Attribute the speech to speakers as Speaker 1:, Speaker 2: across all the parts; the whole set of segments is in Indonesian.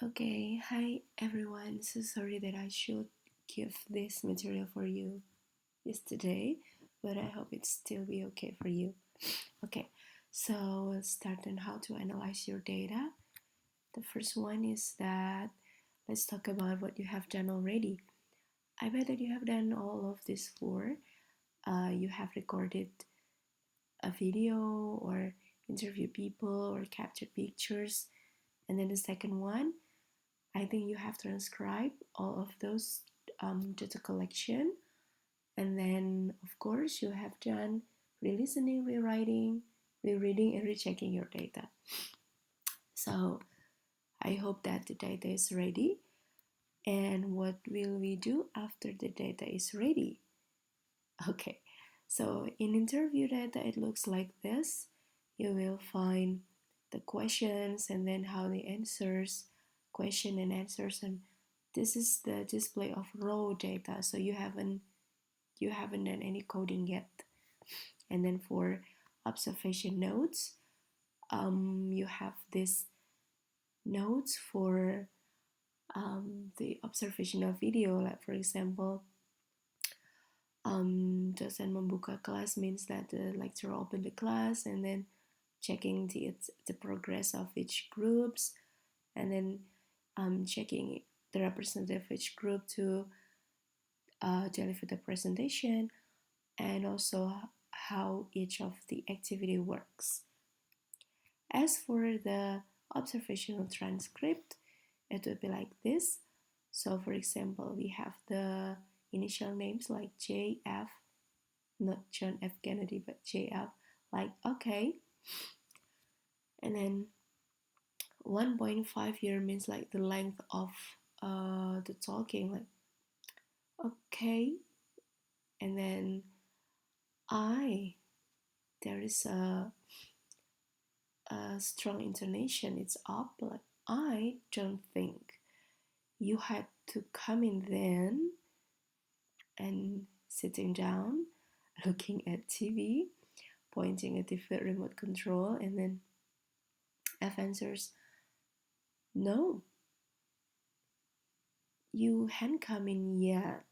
Speaker 1: Okay, hi everyone. So sorry that I should give this material for you yesterday, but I hope it still be okay for you. Okay, so we'll start on how to analyze your data. The first one is that let's talk about what you have done already. I bet that you have done all of this before. You have recorded a video or interview people or captured pictures. And then the second one, I think you have transcribed all of those data collection, and then of course you have done re-listening, rewriting, rereading, and rechecking your data. So I hope that the data is ready. And what will we do after the data is ready? Okay, so in interview data, it looks like this. You will find the questions and then how the answers, question and answers, and this is the display of raw data. So you haven't done any coding yet. And then for observation notes, you have this notes for the observation of video. Like for example, dosen membuka kelas means that the lecturer opened the class and then checking the progress of each groups, and then checking the representative of each group to deliver the presentation, and also how each of the activity works. As for the observational transcript, it would be like this. So for example, we have the initial names like JF, not John F. Kennedy, but JF, like okay. And then 1.5 year means like the length of the talking, like okay. And then I, there is a strong intonation, it's up, like I don't think you had to come in then, and sitting down, looking at TV, pointing at the remote control, and then F answers, no, you hadn't come in yet.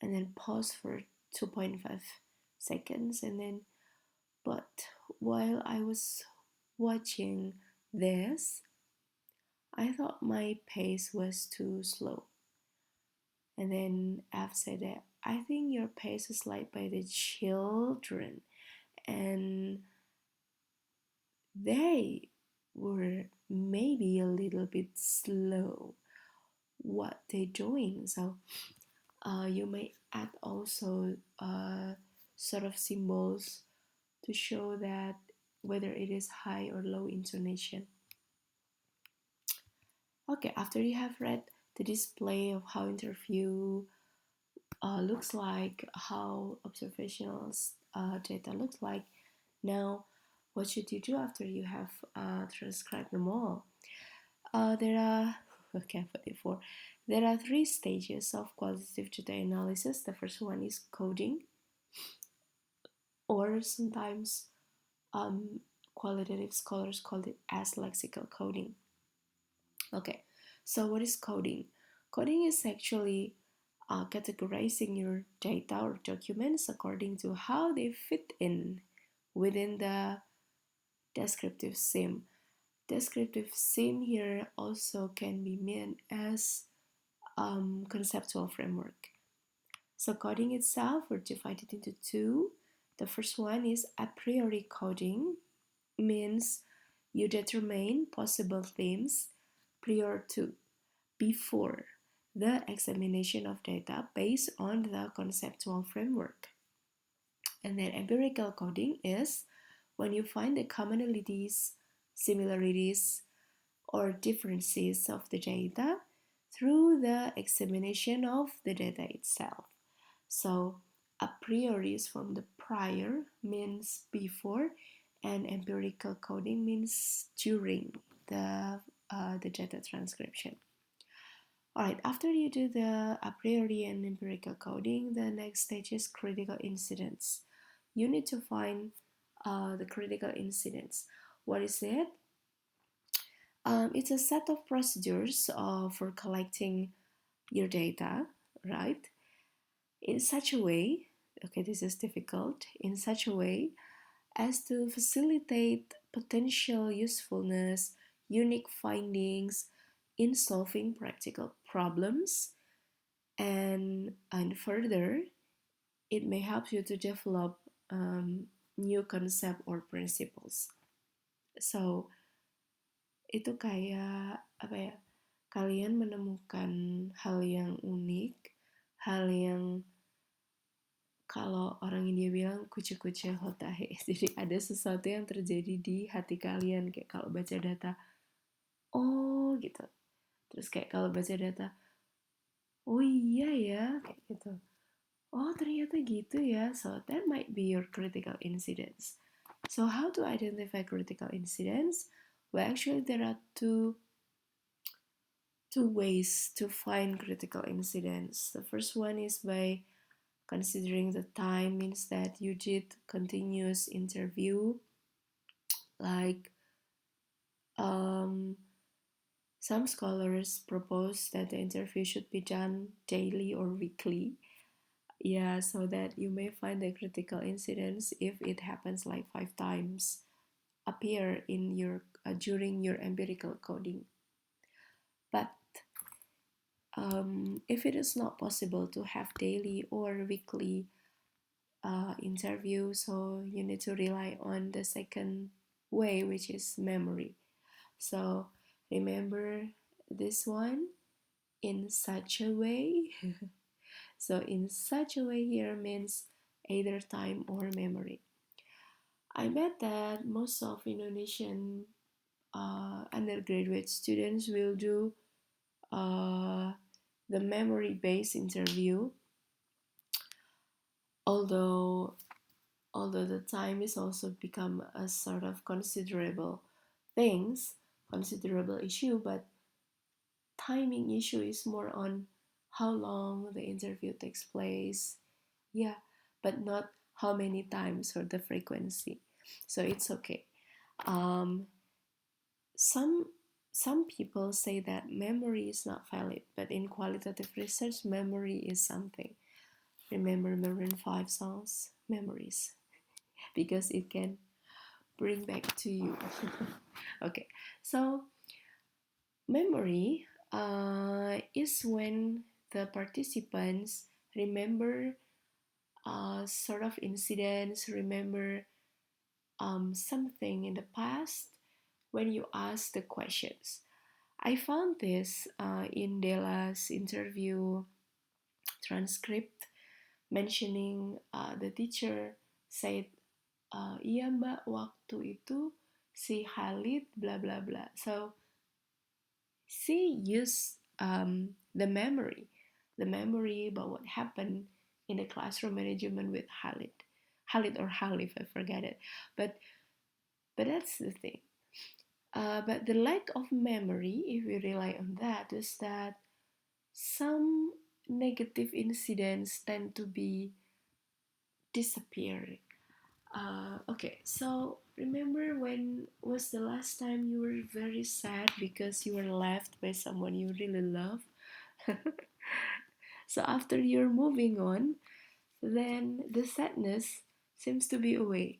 Speaker 1: And then pause for 2.5 seconds, and then, but while I was watching this, I thought my pace was too slow. And then F said that I think your pace is light by the children, and they were maybe a little bit slow what they're doing. So you may add also sort of symbols to show that whether it is high or low intonation. Okay, after you have read the display of how interview looks like, how observational data looks like, now what should you do after you have transcribed them all? There are okay, 44. There are three stages of qualitative data analysis. The first one is coding, or sometimes qualitative scholars call it as lexical coding. Okay, so what is coding? Coding is actually categorizing your data or documents according to how they fit in within the descriptive sim. Descriptive sim here also can be meant as conceptual framework. So coding itself, we're divided into two. The first one is a priori coding, means you determine possible themes prior to, before the examination of data based on the conceptual framework. And then empirical coding is when you find the commonalities, similarities, or differences of the data through the examination of the data itself. So a priori is from the prior, means before, and empirical coding means during the data transcription. Alright, after you do the a priori and empirical coding, the next stage is critical incidents. You need to find the critical incidents. What is it? It's a set of procedures for collecting your data, right? In such a way, okay, this is difficult, in such a way as to facilitate potential usefulness, unique findings in solving practical problems, and further, it may help you to develop um, new concept or principles. So itu kayak apa ya? Kalian menemukan hal yang unik, hal yang kalau orang India bilang kucu-kucu hotahe. Jadi ada sesuatu yang terjadi di hati kalian kayak kalau baca data, oh gitu. Terus kayak kalau baca data, oh iya ya, kayak gitu. Oh ternyata gitu ya. So that might be your critical incidents. So how to identify critical incidents? Well, actually there are two ways to find critical incidents. The first one is by considering the time, means that you did continuous interview, like um, some scholars propose that the interview should be done daily or weekly. Yeah, so that you may find the critical incidents if it happens like 5 times appear in your during your empirical coding. But if it is not possible to have daily or weekly interview, so you need to rely on the second way, which is memory. So remember this one in such a way. So in such a way here means either time or memory. I bet that most of Indonesian undergraduate students will do uh, the memory-based interview, although the time is also become a sort of considerable issue, but timing issue is more on how long the interview takes place, yeah, but not how many times or the frequency. So it's okay. um, some some people say that memory is not valid, but in qualitative research memory is something. Remember Maroon 5 songs Memories, because it can bring back to you. Okay, so memory is when the participants remember sort of incidents, remember something in the past when you ask the questions. I found this in Della's interview transcript, mentioning the teacher said, iya mbak, waktu itu si Khalid blah blah blah. So she used the memory about what happened in the classroom management with Khalid or Halif, I forget it. But that's the thing. But the lack of memory, if we rely on that, is that some negative incidents tend to be disappearing. Okay, so remember when was the last time you were very sad because you were left by someone you really love? So after you're moving on, then the sadness seems to be away.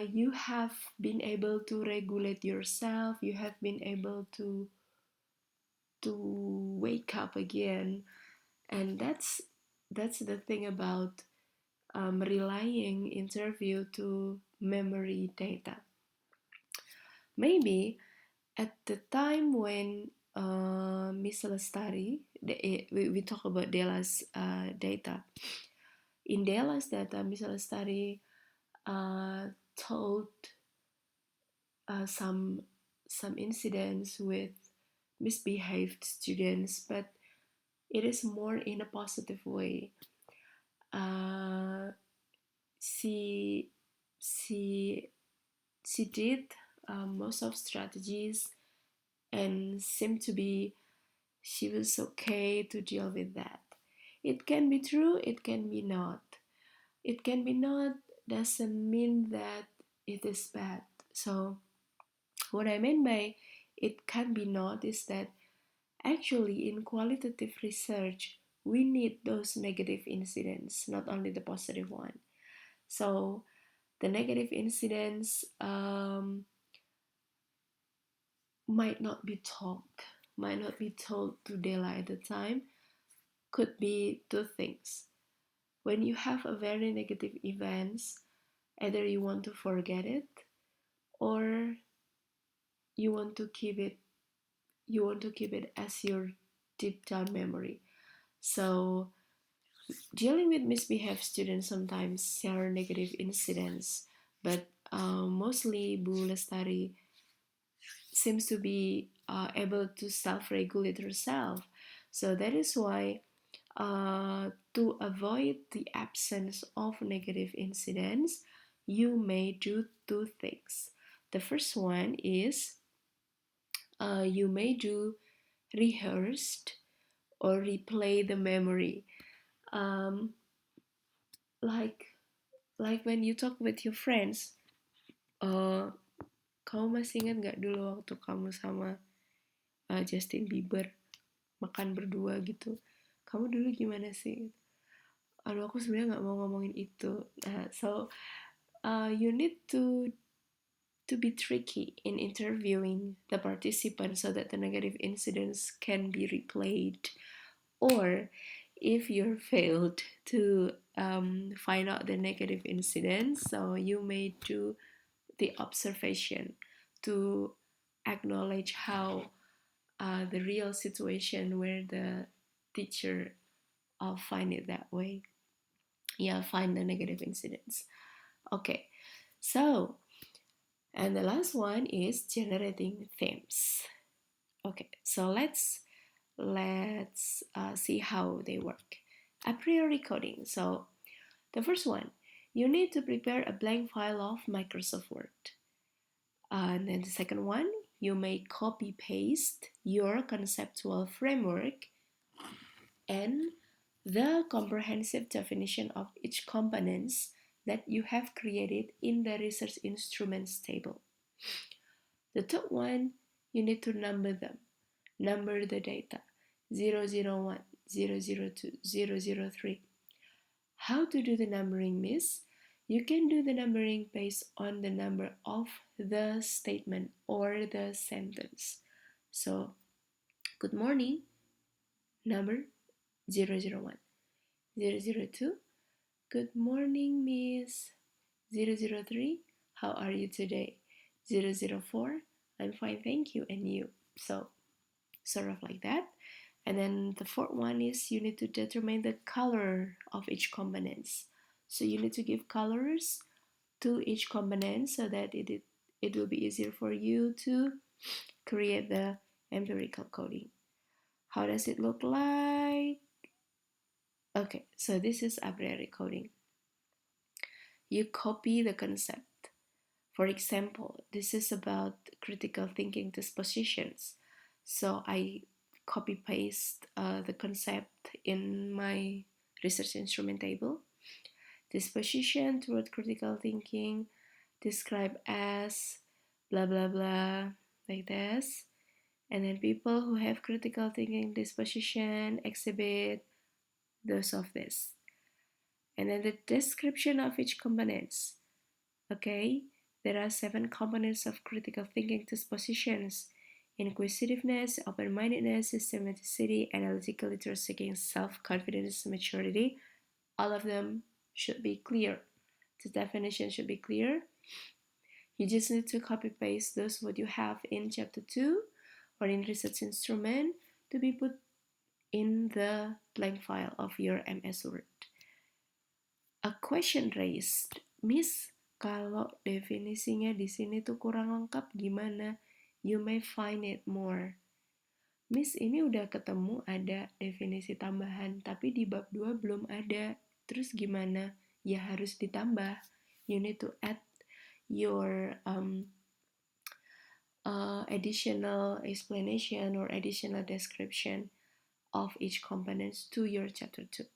Speaker 1: You have been able to regulate yourself. You have been able to wake up again, and that's the thing about relying interview to memory data. Maybe at the time when Miss Lestari, we talk about Della's data. In Della's data, Miss Lestari told some incidents with misbehaved students, but it is more in a positive way. Uh, she she she did most of strategies and seemed to be she was okay to deal with that. It can be true, it can be not. It can be not doesn't mean that it is bad. So what I mean by it can be noticed that actually in qualitative research, we need those negative incidents, not only the positive one. So the negative incidents might not be told to Della at the time. Could be two things. When you have a very negative events, either you want to forget it or you want to keep it as your deep down memory. So dealing with misbehaved students sometimes share negative incidents, but mostly Bu Lestari seems to be able to self-regulate herself. So that is why to avoid the absence of negative incidents, you may do two things. The first one is you may do rehearsed or replay the memory. Um, like when you talk with your friends, uh, kamu masih ingat gak dulu waktu kamu sama Justin Bieber makan berdua gitu? Kamu dulu gimana sih? Aduh, aku sebenarnya nggak mau ngomongin itu. So you need to be tricky in interviewing the participants so that the negative incidents can be replayed. Or if you failed to find out the negative incidents, so you may do the observation to acknowledge how the real situation where the teacher find it that way. Yeah, find the negative incidents. Okay, so and the last one is generating themes. Okay, so let's see how they work. A priori coding. So the first one, you need to prepare a blank file of Microsoft Word. And then the second one, you may copy paste your conceptual framework and the comprehensive definition of each components that you have created in the research instruments table. The third one, you need to number them. Number the data 001, 002, 003. How to do the numbering, miss? You can do the numbering based on the number of the statement or the sentence. So, good morning, number 001. 002, good morning, miss. 003, how are you today? 004, I'm fine, thank you, and you. So, sort of like that. And then the fourth one is you need to determine the color of each components. So you need to give colors to each component so that it will be easier for you to create the empirical coding. How does it look like? Okay, so this is a priori coding. You copy the concept. For example, this is about critical thinking dispositions. So I copy paste the concept in my research instrument table. Disposition toward critical thinking described as blah blah blah like this. And then people who have critical thinking disposition exhibit those of this. And then the description of each components. Okay, there are 7 components of critical thinking dispositions: inquisitiveness, open-mindedness, systematicity, analytical literacy, self-confidence, maturity. All of them should be clear. The definition should be clear. You just need to copy paste those what you have in chapter 2 or in research instrument to be put in the blank file of your MS Word. A question raised, Miss, kalau definisinya di sini tuh kurang lengkap gimana? You may find it more. Miss, ini udah ketemu ada definisi tambahan, tapi di bab 2 belum ada. Terus gimana? Ya harus ditambah. You need to add your additional explanation or additional description of each components to your chapter 2.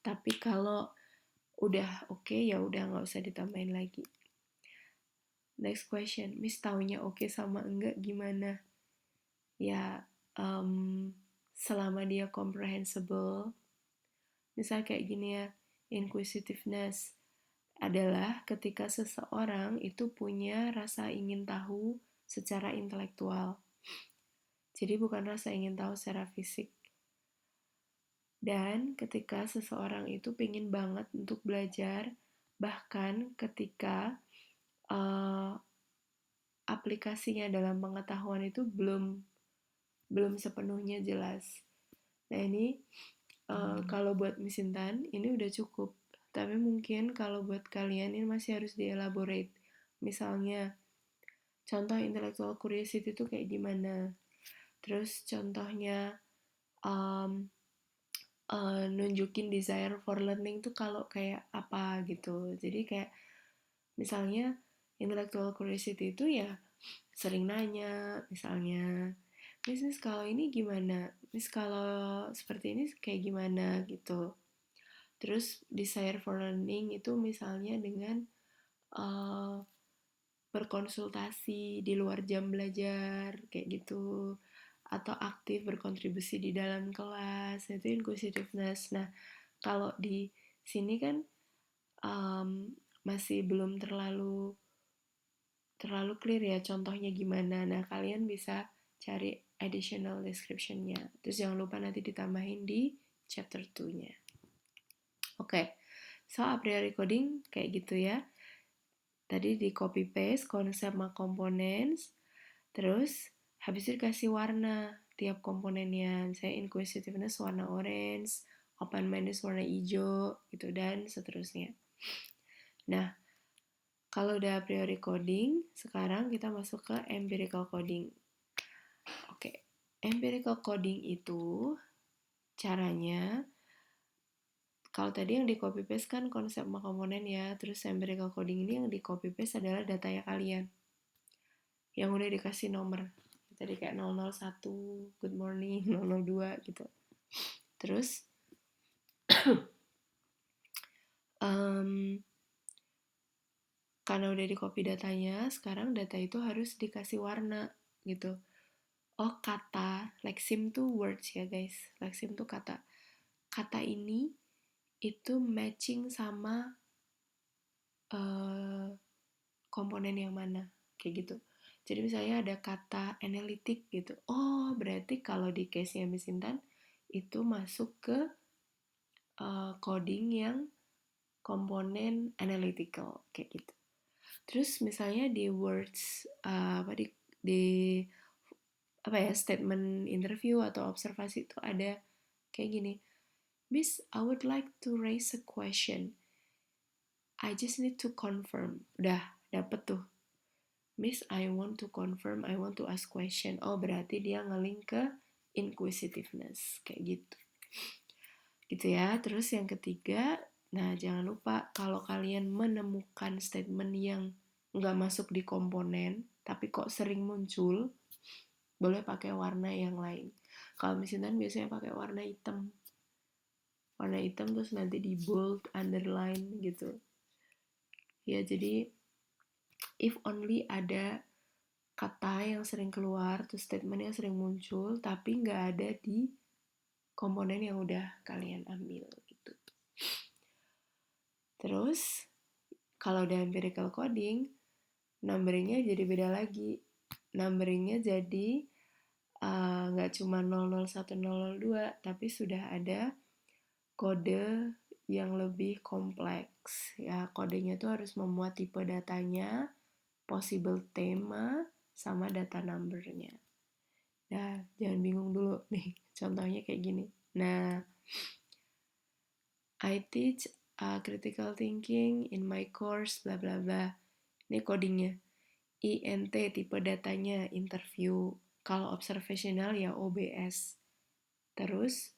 Speaker 1: Tapi kalau udah oke, ya udah nggak usah ditambahin lagi. Next question, Miss taunya oke sama enggak gimana? ya selama dia comprehensible. Misal kayak gini ya, inquisitiveness adalah ketika seseorang itu punya rasa ingin tahu secara intelektual. Jadi bukan rasa ingin tahu secara fisik. Dan ketika seseorang itu pengen banget untuk belajar, bahkan ketika uh, aplikasinya dalam pengetahuan itu belum sepenuhnya jelas. Nah ini kalau buat Miss Intan ini udah cukup. Tapi mungkin kalau buat kalian ini masih harus dielaborate. Misalnya contoh intellectual curiosity itu kayak gimana. Terus contohnya um, nunjukin desire for learning tuh kalau kayak apa gitu. Jadi kayak misalnya intellectual curiosity itu ya sering nanya, misalnya Miss kalau ini gimana, Miss kalau seperti ini kayak gimana gitu. Terus desire for learning itu misalnya dengan uh, berkonsultasi di luar jam belajar kayak gitu, atau aktif berkontribusi di dalam kelas, itu inclusiveness. Nah kalau di sini kan um, masih belum terlalu clear ya contohnya gimana. Nah kalian bisa cari additional description-nya. Terus jangan lupa nanti ditambahin di chapter 2-nya. Oke, so a priori coding kayak gitu ya. Tadi di copy paste konsep sama components, terus habis itu dikasih warna tiap komponennya. Misalnya inquisitiveness warna orange, open mindedness warna hijau gitu, dan seterusnya. Nah, kalau udah a priori coding, sekarang kita masuk ke empirical coding. Oke, empirical coding itu caranya, kalau tadi yang di copy paste kan konsep sama komponen ya, terus empirical coding ini yang di copy paste adalah datanya kalian yang udah dikasih nomor. Tadi kayak 001, good morning, 002 gitu. Terus karena udah di copy datanya, sekarang data itu harus dikasih warna gitu. Oh kata, lexeme tuh words ya guys, lexeme tuh kata. Kata ini itu matching sama komponen yang mana, kayak gitu. Jadi misalnya ada kata analitik gitu, oh berarti kalau di case-nya Miss Intan itu masuk ke coding yang komponen analytical kayak gitu. Terus misalnya di words di apa ya, statement interview atau observasi itu ada kayak gini, Miss, I would like to raise a question. I just need to confirm. Udah dapet tuh. Miss, I want to confirm, I want to ask question. Oh, berarti dia ngelink ke inquisitiveness kayak gitu. Gitu ya. Terus yang ketiga, nah jangan lupa kalau kalian menemukan statement yang nggak masuk di komponen, tapi kok sering muncul, boleh pakai warna yang lain. Kalau misalnya biasanya pakai warna hitam. Warna hitam terus nanti di bold, underline gitu. Ya jadi if only ada kata yang sering keluar, terus statement yang sering muncul, tapi nggak ada di komponen yang udah kalian ambil gitu. Terus kalau udah empirical coding, numberingnya jadi beda lagi. Numberingnya jadi nggak cuma 00102, tapi sudah ada kode yang lebih kompleks. Ya, kodenya tuh harus memuat tipe datanya, possible tema, sama data numbernya. Nah, jangan bingung dulu nih, contohnya kayak gini. Nah, I teach critical thinking in my course, bla bla bla. Ini codingnya. INT tipe datanya interview. Kalau observational ya OBS. Terus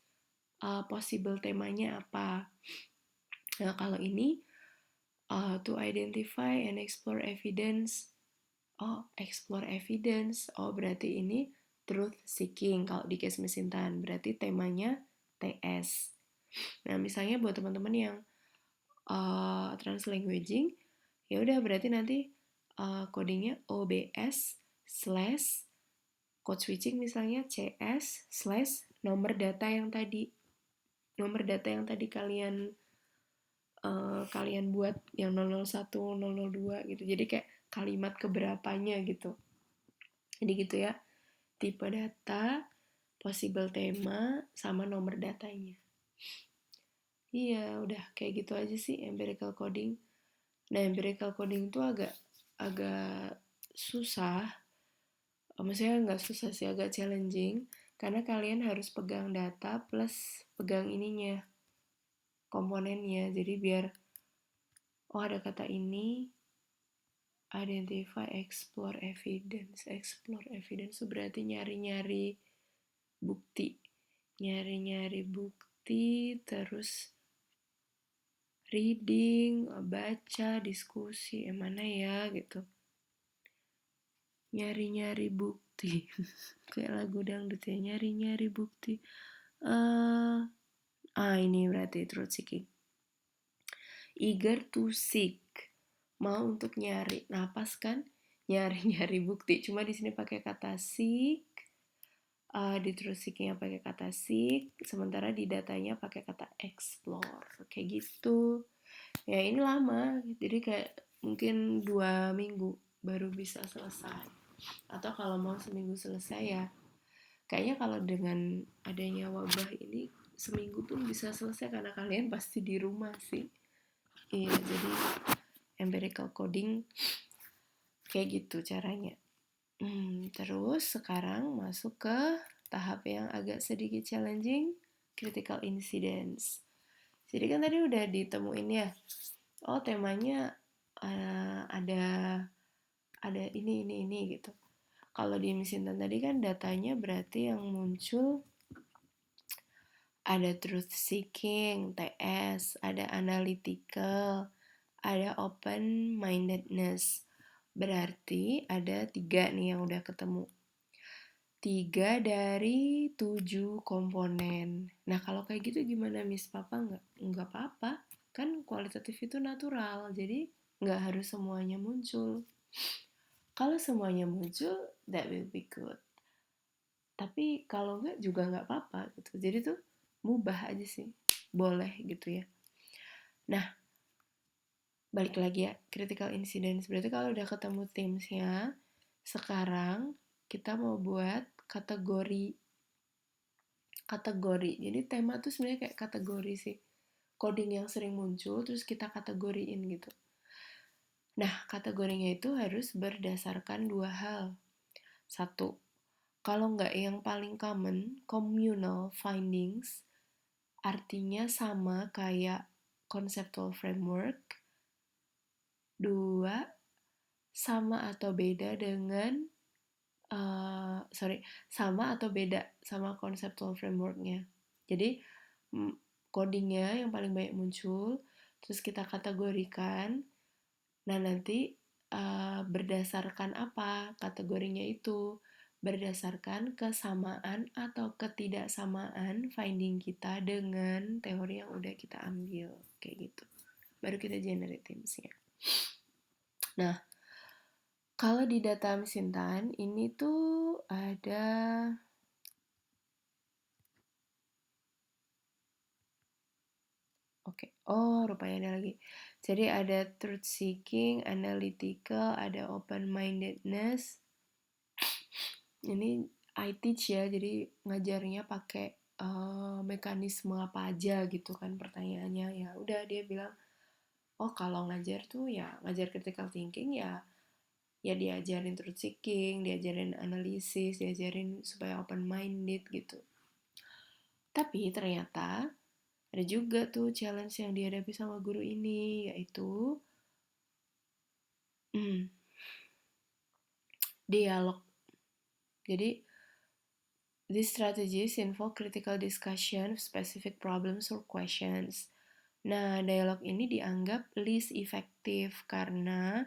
Speaker 1: possible temanya apa? Nah, kalau ini to identify and explore evidence. Oh, explore evidence. Oh, berarti ini truth seeking. Kalau di case Miss Intan, berarti temanya TS. Nah, misalnya buat teman-teman yang translanguaging, ya udah berarti nanti codingnya OBS slash code switching misalnya CS slash nomor data yang tadi kalian buat yang 001, 002 gitu. Jadi kayak kalimat keberapanya gitu. Jadi gitu ya. Tipe data, possible tema, sama nomor datanya. Iya, udah kayak gitu aja sih empirical coding. Nah, empirical coding itu agak susah. Maksudnya nggak susah sih, agak challenging. Karena kalian harus pegang data plus pegang ininya, komponennya. Jadi biar, oh ada kata ini, identify, explore evidence. Explore evidence itu berarti nyari-nyari bukti. Nyari-nyari bukti, terus reading, baca, diskusi, mana ya gitu. Nyari-nyari bukti. Kayak lagu dangdut ya, nyari-nyari bukti. Ini berarti truth seeking. Eager to seek, mau untuk nyari. Nah, pas kan nyari-nyari bukti. Cuma di sini pakai kata seek, di truth seekingnya pakai kata seek, sementara di datanya pakai kata explore. Kayak gitu. Ya ini lama, jadi kayak mungkin 2 minggu baru bisa selesai. Atau kalau mau seminggu selesai ya, kayaknya kalau dengan adanya wabah ini seminggu pun bisa selesai karena kalian pasti di rumah sih. Iya, jadi empirical coding kayak gitu caranya. Terus sekarang masuk ke tahap yang agak sedikit challenging, critical incidents. Jadi kan tadi udah ditemuin ya, oh temanya ada ini gitu. Kalau di Misintan tadi kan datanya berarti yang muncul ada truth seeking, TS, ada analytical, ada open mindedness. Berarti ada 3 nih yang udah ketemu. 3 dari 7 komponen. Nah kalau kayak gitu gimana Miss Papa? Nggak apa-apa. Kan kualitatif itu natural, jadi nggak harus semuanya muncul. Kalau semuanya muncul, that will be good. Tapi kalau nggak juga nggak apa-apa gitu. Jadi tuh mubah aja sih, boleh gitu ya. Nah, balik lagi ya, critical incidents. Berarti kalau udah ketemu themesnya, sekarang kita mau buat kategori. Jadi tema tuh sebenarnya kayak kategori sih. Coding yang sering muncul, terus kita kategoriin gitu. Nah, kategorinya itu harus berdasarkan 2 hal. 1, kalau nggak yang paling common, communal findings, artinya sama kayak conceptual framework. 2, sama atau beda dengan sama atau beda sama conceptual frameworknya. Jadi codingnya yang paling banyak muncul, terus kita kategorikan. Nah nanti berdasarkan apa kategorinya itu? Berdasarkan kesamaan atau ketidaksamaan finding kita dengan teori yang udah kita ambil, kayak gitu. Baru kita generate themesnya. Nah, kalau di data Misintan ini tuh ada rupanya ada lagi. Jadi ada truth seeking, analytical, ada open mindedness. Ini I teach ya, jadi ngajarnya pakai mekanisme apa aja gitu kan pertanyaannya. Ya udah dia bilang, oh kalau ngajar tuh ya ngajar critical thinking ya diajarin truth seeking, diajarin analisis, diajarin supaya open minded gitu. Tapi ternyata ada juga tuh challenge yang dihadapi sama guru ini, yaitu dialog. Jadi these strategies involve critical discussion of specific problems or questions. Nah, dialog ini dianggap least effective karena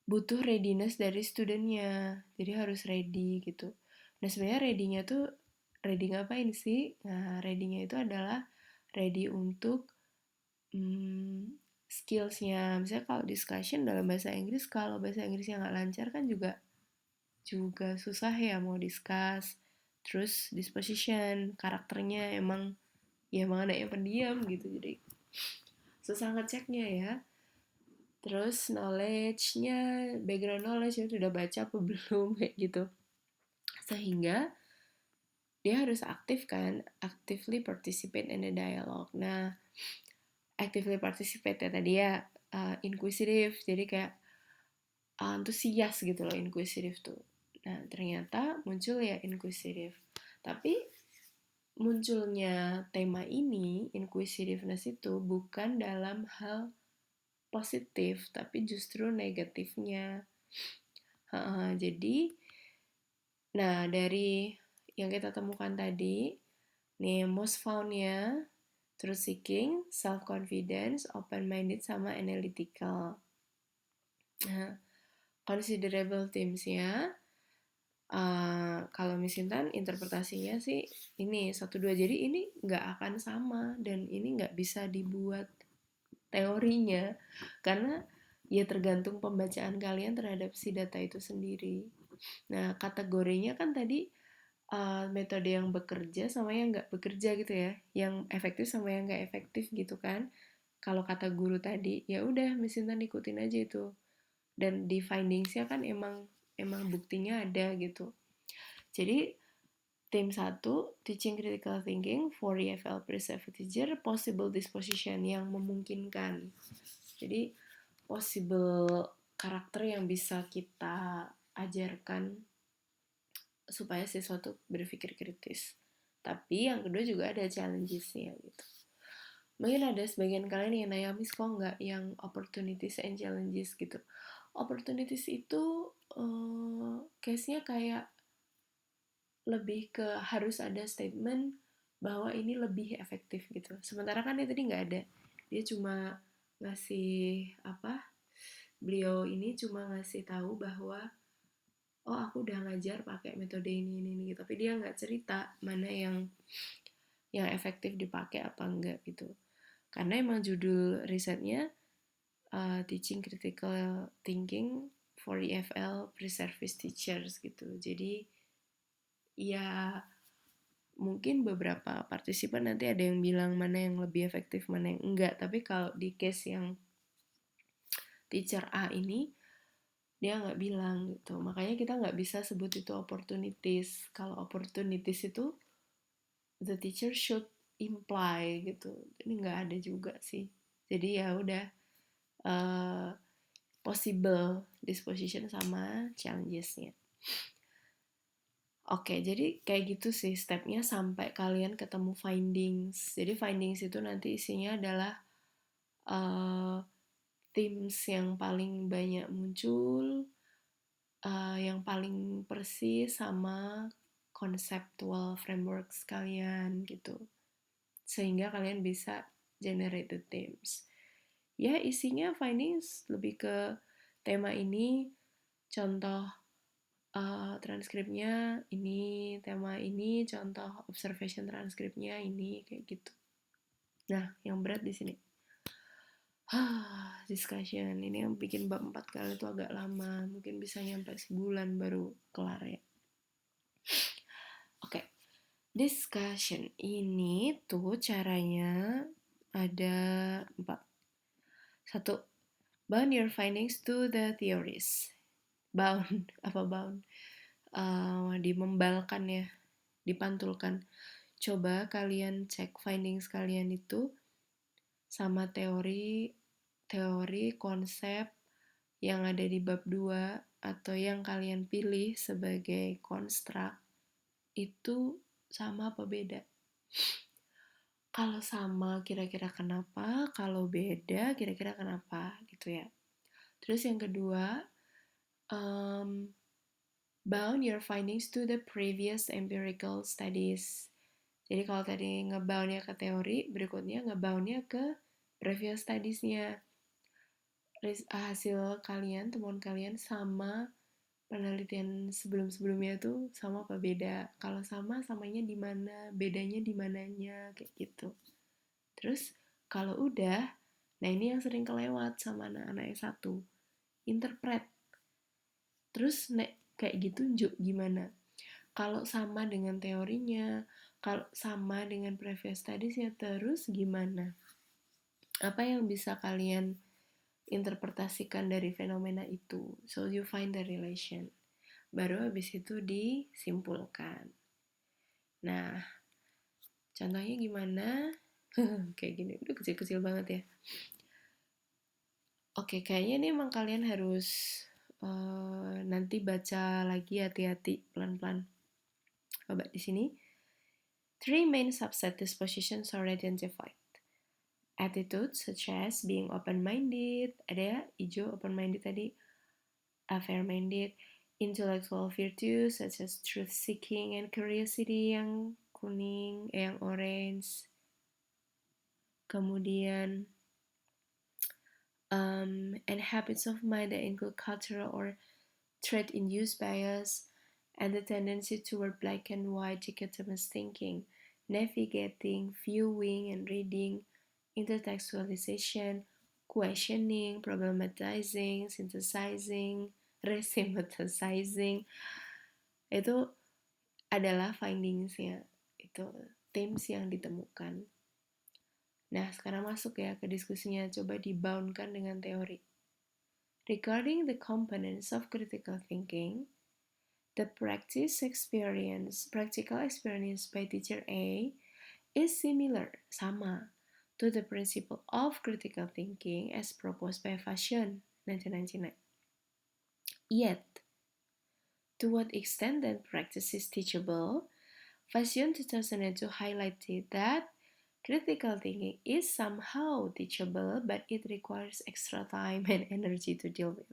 Speaker 1: butuh readiness dari studentnya, jadi harus ready gitu. Nah sebenarnya ready-nya tuh ready ngapain sih? Nah ready-nya itu adalah ready untuk skills-nya. Misalnya kalau discussion dalam bahasa Inggris, kalau bahasa Inggrisnya nggak lancar kan juga juga susah ya mau discuss. Terus disposition, karakternya emang anak yang pendiam gitu, jadi susah ngeceknya ya. Terus knowledge-nya, background knowledge itu udah baca apa belum kayak gitu. Sehingga dia harus aktif kan, actively participate in the dialogue. Nah, actively participate ya tadi ya, inquisitive, jadi kayak antusias gitu loh inquisitive tuh. Nah, ternyata muncul ya inquisitive. Tapi munculnya tema ini, inquisitiveness itu bukan dalam hal positif, tapi justru negatifnya. Jadi, nah dari yang kita temukan tadi, nih most found-nya truth seeking, self confidence, open minded sama analytical. Nah, considerable themes-nya kalau misalkan interpretasinya sih ini satu dua, jadi ini nggak akan sama dan ini nggak bisa dibuat teorinya karena ya tergantung pembacaan kalian terhadap si data itu sendiri. Nah, kategorinya kan tadi metode yang bekerja sama yang nggak bekerja gitu ya, yang efektif sama yang nggak efektif gitu kan. Kalau kata guru tadi, ya udah misalnya ikutin aja itu. Dan di findingsnya kan emang buktinya ada gitu. Jadi tim 1, teaching critical thinking for EFL pre-service teacher, possible disposition yang memungkinkan. Jadi possible karakter yang bisa kita ajarkan supaya siswa tuh berpikir kritis. Tapi yang kedua juga ada challenges-nya gitu. Mungkin ada sebagian kalian yang nanya, Miss kok nggak yang opportunities and challenges gitu. Opportunities itu case-nya kayak lebih ke harus ada statement bahwa ini lebih efektif gitu. Sementara kan dia tadi nggak ada. Dia cuma ngasih apa? Beliau ini cuma ngasih tahu bahwa oh aku udah ngajar pakai metode ini gitu. Tapi dia nggak cerita mana yang efektif dipakai apa enggak gitu. Karena emang judul risetnya Teaching Critical Thinking for EFL Pre-Service Teachers gitu. Jadi ya mungkin beberapa partisipan nanti ada yang bilang mana yang lebih efektif, mana yang enggak. Tapi kalau di case yang teacher A ini, dia nggak bilang gitu. Makanya kita nggak bisa sebut itu opportunities. Kalau opportunities itu the teacher should imply gitu. Ini nggak ada juga sih. Jadi ya udah uh, possible disposition sama challenges-nya. Oke, jadi kayak gitu sih stepnya sampai kalian ketemu findings. Jadi findings itu nanti isinya adalah uh, themes yang paling banyak muncul, yang paling persis sama conceptual framework kalian gitu. Sehingga kalian bisa generate the themes. Ya isinya findings lebih ke tema ini, contoh transkripnya ini, tema ini, contoh observation transkripnya ini, kayak gitu. Nah, yang berat di sini. Discussion ini yang bikin bab 4 kali itu agak lama, mungkin bisa nyampe sebulan baru kelar ya. Oke, discussion ini tuh caranya ada 4. 1. Bound your findings to the theories. Bound, apa bound? Dimembalkan ya, dipantulkan. Coba kalian cek findings kalian itu sama teori konsep yang ada di bab 2 atau yang kalian pilih sebagai konstruk itu sama apa beda. Kalau sama kira-kira kenapa, kalau beda kira-kira kenapa gitu ya. Terus yang kedua, bound your findings to the previous empirical studies. Jadi kalau tadi ngeboundnya ke teori, berikutnya ngeboundnya ke previous studies-nya. Hasil kalian, temuan kalian sama penelitian sebelum-sebelumnya tuh sama apa beda? Kalau sama, samanya di mana? Bedanya di mananya? Kayak gitu. Terus kalau udah, nah ini yang sering kelewat sama anak-anak S1. Interpret. Terus kayak gitu gimana? Kalau sama dengan teorinya, kalau sama dengan previous studies-nya, terus gimana? Apa yang bisa kalian interpretasikan dari fenomena itu? So you find the relation. Baru habis itu disimpulkan. Nah, contohnya gimana? Kayak gini, udah kecil-kecil banget ya. Oke, kayaknya ini emang kalian harus nanti baca lagi hati-hati pelan-pelan. Coba di sini. 3 main subset dispositions are identified. Attitudes such as being open-minded, ada ya, hijau open-minded tadi, fair-minded, intellectual virtues such as truth-seeking and curiosity yang kuning, yang orange, kemudian and habits of mind that include cultural or trait-induced bias, and the tendency toward black and white dichotomous thinking, navigating, viewing and reading, intertextualization, questioning, problematizing, synthesizing, resynthesizing, itu adalah findingsnya, itu themes yang ditemukan. Nah, sekarang masuk ya ke diskusinya, coba diboundkan dengan teori. Regarding the components of critical thinking, the practical experience by teacher A is similar, sama, to the principle of critical thinking as proposed by Fashion, 1999. Yet, to what extent that practice is teachable, Fashion 2002 highlighted that critical thinking is somehow teachable, but it requires extra time and energy to deal with.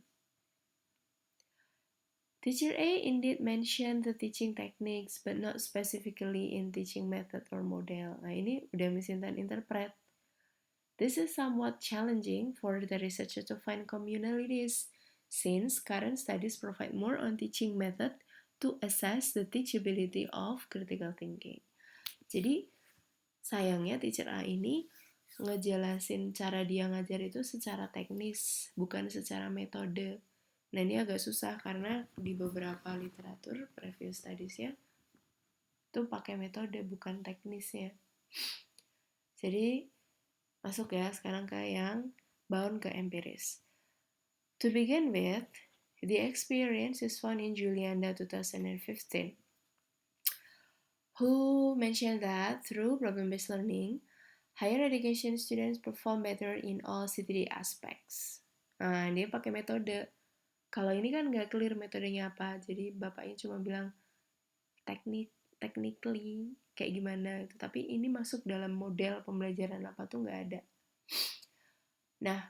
Speaker 1: Teacher A indeed mentioned the teaching techniques, but not specifically in teaching method or model. Nah, ini udah Miss Intan interpret. This is somewhat challenging for the researcher to find commonalities, since current studies provide more on teaching method to assess the teachability of critical thinking. Jadi, sayangnya teacher A ini ngejelasin cara dia ngajar itu secara teknis, bukan secara metode. Nah, ini agak susah karena di beberapa literatur previous studies ya, itu pakai metode bukan teknisnya. Jadi, masuk ya sekarang ke yang bound ke empiris. To begin with, the experience is found in Julianda 2015. Who mentioned that through problem-based learning, higher education students perform better in all CTD aspects. Nah, dia pakai metode. Kalau ini kan nggak clear metodenya apa, jadi bapaknya cuma bilang technically kayak gimana itu. Tapi ini masuk dalam model pembelajaran apa tuh nggak ada. Nah,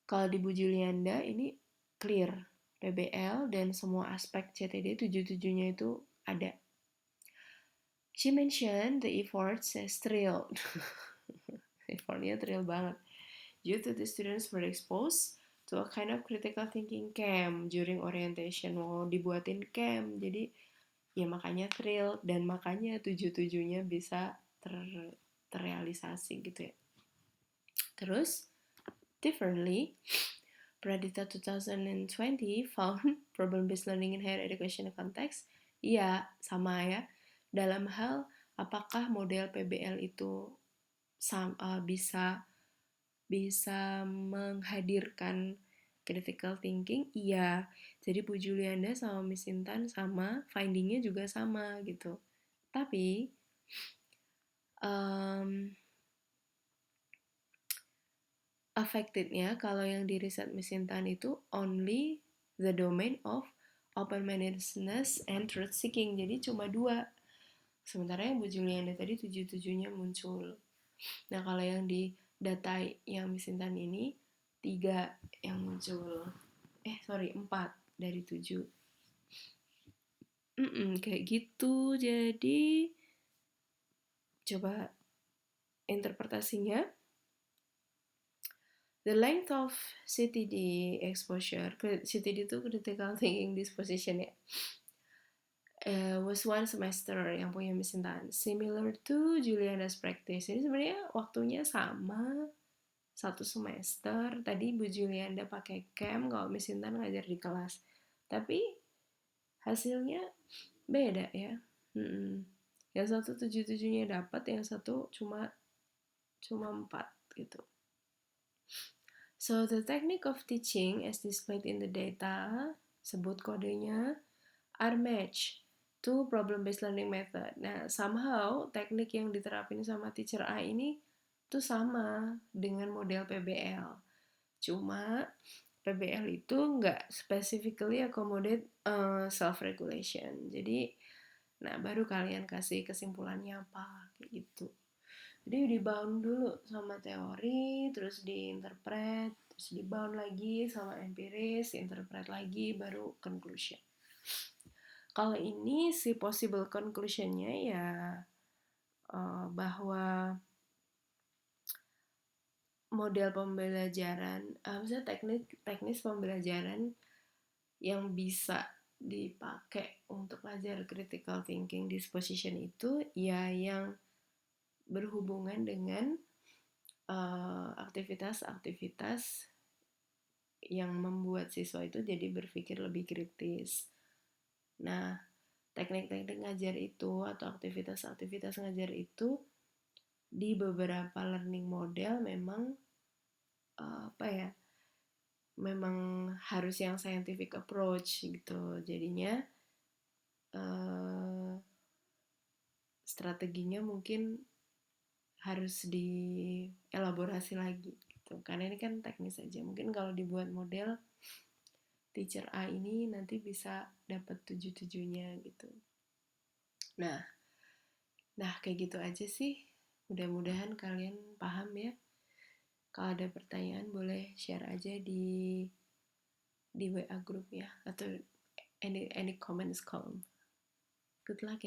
Speaker 1: kalau di Bu Julianda ini clear, PBL dan semua aspek CTD 77-nya itu ada. She mentioned the efforts as thrilled. Effortnya thrill banget. Due to the students were exposed to a kind of critical thinking camp during orientation. Mau dibuatin camp, jadi ya makanya thrill dan makanya 77-nya bisa terrealisasi gitu ya. Terus, differently, Pradita 2020 found problem-based learning in higher education context. Iya, sama ya. Dalam hal apakah model PBL itu bisa menghadirkan critical thinking? Iya. Jadi Bu Julianda sama Miss Intan sama, findingnya juga sama gitu. Tapi affectednya kalau yang di riset Miss Intan itu only the domain of open-mindedness and truth-seeking. Jadi cuma 2. Sementara yang Bu Julianda tadi 77-nya muncul. Nah, kalau yang di data yang Miss Intan ini 3 yang muncul. 4 dari 7. Kayak gitu. Jadi coba interpretasinya. The length of CTD exposure, CTD itu critical thinking disposition ya, was 1 semester yang punya Miss Intan, similar to Juliana's practice. Ini sebenarnya waktunya sama, 1 semester. Tadi Bu Juliana pakai camp, kalau Miss Intan ngajar di kelas. Tapi hasilnya beda ya. Yang satu 7-7-nya dapat, yang satu cuma 4 gitu. So the technique of teaching as displayed in the data, sebut kodenya, are matched to problem-based learning method. Nah, somehow teknik yang diterapin sama teacher A ini tuh sama dengan model PBL. Cuma PBL itu nggak specifically accommodate self-regulation. Jadi, nah baru kalian kasih kesimpulannya apa, kayak gitu. Jadi dibound dulu sama teori, terus diinterpret, terus dibound lagi sama empiris, interpret lagi, baru conclusion. Kalau ini si possible conclusionnya ya bahwa model pembelajaran, maksudnya teknis pembelajaran yang bisa dipakai untuk belajar critical thinking disposition itu ya yang berhubungan dengan aktivitas-aktivitas yang membuat siswa itu jadi berpikir lebih kritis. Nah, teknik-teknik ngajar itu atau aktivitas-aktivitas ngajar itu di beberapa learning model memang memang harus yang scientific approach gitu. Jadinya strateginya mungkin harus dielaborasi lagi gitu. Karena ini kan teknis aja. Mungkin kalau dibuat model teacher A ini nanti bisa dapat 7-7-nya gitu. Nah kayak gitu aja sih. Mudah-mudahan kalian paham ya. Kalau ada pertanyaan boleh share aja di WA group ya, atau any comments column. Good luck ya.